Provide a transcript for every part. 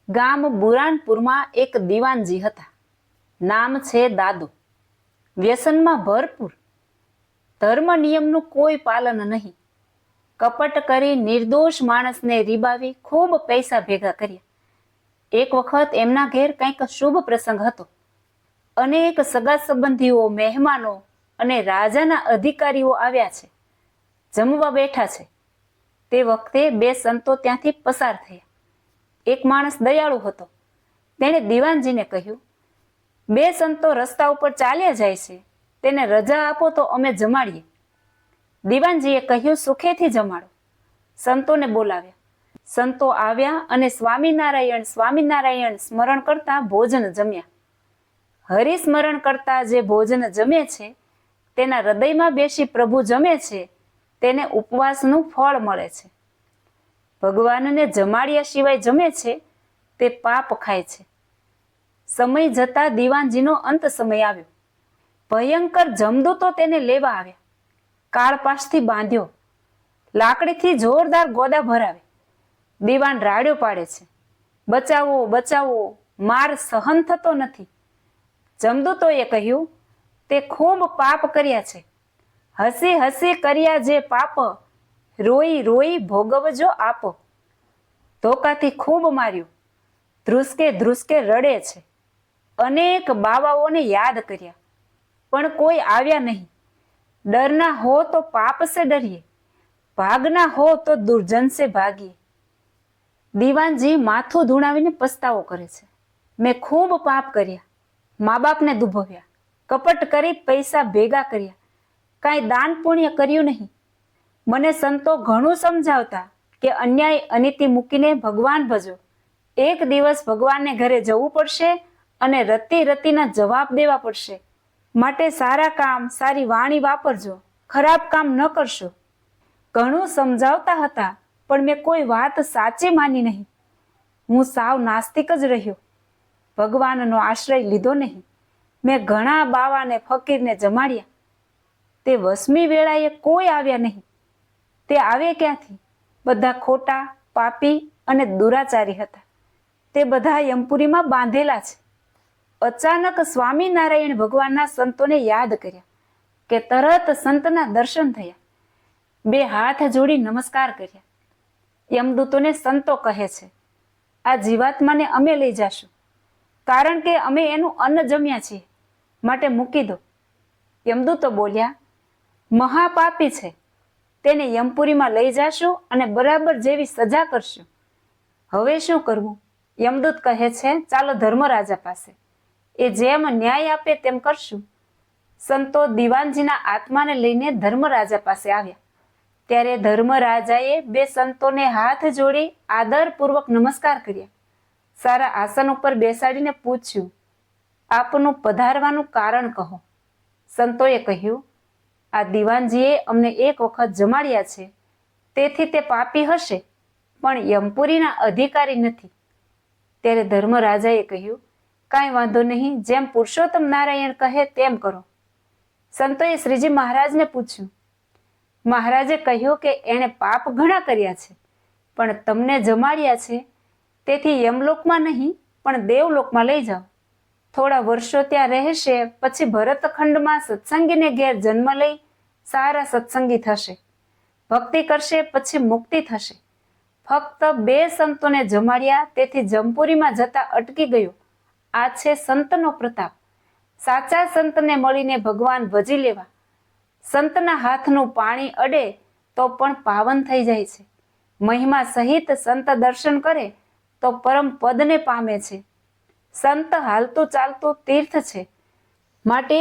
ગામ બુરાનપુરમાં એક દીવાનજી હતા. નામ છે દાદો. વ્યસનમાં ભરપૂર. ધર્મ નિયમનું કોઈ પાલન નહીં. કપટ કરી નિર્દોષ માણસને રીબાવી ખૂબ પૈસા ભેગા કર્યા. એક વખત એમના ઘેર કંઈક શુભ પ્રસંગ હતો. અનેક સગા સંબંધીઓ, મહેમાનો અને રાજાના અધિકારીઓ આવ્યા છે. જમવા બેઠા છે. તે વખતે બે સંતો ત્યાંથી પસાર થયા. એક માણસ દયાળુ હતો. તેણે દીવાનજીને કહ્યું, બે સંતો રસ્તા ઉપર ચાલ્યા જાય છે, તેને રજા આપો તો અમે જમાડીએ. દીવાનજીએ કહ્યું, સુખેથી જમાડો. સંતોને બોલાવ્યા. સંતો આવ્યા અને સ્વામિનારાયણ સ્વામિનારાયણ સ્મરણ કરતા ભોજન જમ્યા. હરિસ્મરણ કરતા જે ભોજન જમે છે, તેના હૃદયમાં બેસી પ્રભુ જમે છે, તેને ઉપવાસનું ફળ મળે છે. ભગવાનને જમાડ્યા સિવાય જમે છે, તે પાપ ખાય છે. સમય જતા દીવાનજીનો અંત સમય આવ્યો. ભયંકર જમદૂતો તેને લેવા આવ્યા. કાળપાશથી બાંધ્યો. લાકડીથી જોરદાર ગોદા ભરાવે. દીવાન રાડ્યો પાડે છે, બચાવો બચાવો, માર સહન થતો નથી. જમદૂતોએ કહ્યું, તે ખૂબ પાપ કર્યા છે. હસી હસી કર્યા જે પાપ, રોઈ રોઈ ભોગવજો આપ. ધોકાથી ખૂબ માર્યું, ધ્રુસકે ધ્રુસકે રડે છે. અનેક બાવાઓને યાદ કર્યા, પણ કોઈ આવ્યા નહીં. ડરના હો તો પાપ સે ડરીએ, ભાગના હો તો દુર્જન સે ભાગીએ. દીવાનજી માથું ધૂણાવીને પસ્તાવો કરે છે. મેં ખૂબ પાપ કર્યા, મા બાપને દુભવ્યા, કપટ કરી પૈસા ભેગા કર્યા, કાંઈ દાન પુણ્ય કર્યું નહીં. મને સંતો ઘણું સમજાવતા કે અન્યાય અનીતિ મૂકીને ભગવાન ભજો. એક દિવસ ભગવાનને ઘરે જવું પડશે અને રતી રતીના જવાબ દેવા પડશે. માટે સારા કામ, સારી વાણી વાપરજો, ખરાબ કામ ન કરશો. ઘણું સમજાવતા હતા, પણ મેં કોઈ વાત સાચી માની નહીં. હું સાવ નાસ્તિક જ રહ્યો. ભગવાનનો આશ્રય લીધો નહીં. મેં ઘણા બાવાને ફકીરને જમાડ્યા. તે વસમી વેળાએ કોઈ આવ્યા નહીં. તે આવે ક્યાંથી? બધા ખોટા, પાપી અને દુરાચારી હતા. તે બધા યમપુરીમાં બાંધેલા છે. અચાનક સ્વામિનારાયણ ભગવાનના સંતોને યાદ કર્યા કે તરત સંતના દર્શન થયા. બે હાથ જોડી નમસ્કાર કર્યા. યમદૂતોને સંતો કહે છે, આ જીવાત્માને અમે લઈ જાશું, કારણ કે અમે એનું અન્ન જમ્યા છીએ, માટે મૂકી દો. યમદૂતો બોલ્યા, મહાપાપી છે, તેને યમપુરીમાં લઈ જાશું અને બરાબર જેવી સજા કરશું. હવે શું કરવું? યમદૂત કહે છે, ચાલો ધર્મરાજા પાસે, એ જેમ ન્યાય આપે તેમ કરશું. સંતો દીવાનજીના આત્માને લઈને ધર્મરાજા પાસે આવ્યા. ત્યારે ધર્મરાજાએ બે સંતોને હાથ જોડી આદરપૂર્વક નમસ્કાર કર્યા. સારા આસન ઉપર બેસાડીને પૂછ્યું, આપનું પધારવાનું કારણ કહો. સંતોએ કહ્યું, આ દીવાનજીએ અમને એક વખત જમાડ્યા છે, તેથી તે પાપી હશે, પણ યમપુરીના અધિકારી નથી. ત્યારે ધર્મરાજાએ કહ્યું, કાંઈ વાંધો નહીં, જેમ પુરુષોત્તમ નારાયણ કહે તેમ કરો. સંતોએ શ્રીજી મહારાજને પૂછ્યું. મહારાજે કહ્યું કે એણે પાપ ઘણા કર્યા છે, પણ તમને જમાડ્યા છે, તેથી યમલોકમાં નહીં પણ દેવલોકમાં લઈ જાઓ. થોડા વર્ષો ત્યાં રહેશે, પછી ભરતખંડમાં સત્સંગીને ઘેર જન્મ લઈ સારા સત્સંગી થશે, ભક્તિ કરશે, પછી મુક્તિ થશે. ફક્ત બે સંતોને જમાડ્યા, તેથી જમપુરીમાં જતા અટકી ગયો. આ છે સંતનો પ્રતાપ. સાચા સંતને મળીને ભગવાન ભજી લેવા. સંતના હાથનું પાણી અડે તો પણ પાવન થઈ જાય છે. મહિમા સહિત સંત દર્શન કરે તો પરમ પદને પામે છે. સંત હાલતું ચાલતું તીર્થ છે. માટે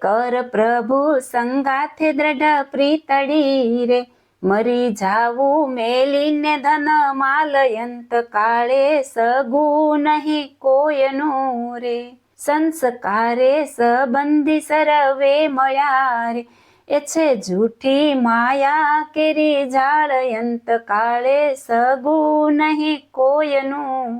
કર પ્રભુ સંગાથે દ્રઢ પ્રીતડી રે, મરી જાવું મેલીને ધન માલયંત કાળે, સગું નહીં કોયનું રે, સંસ્કારે સંબંધી સર્વે મળ્યા રે, એ છે જૂઠી માયા કેરી જાળયંત કાળે, સગું નહીં કોયનું.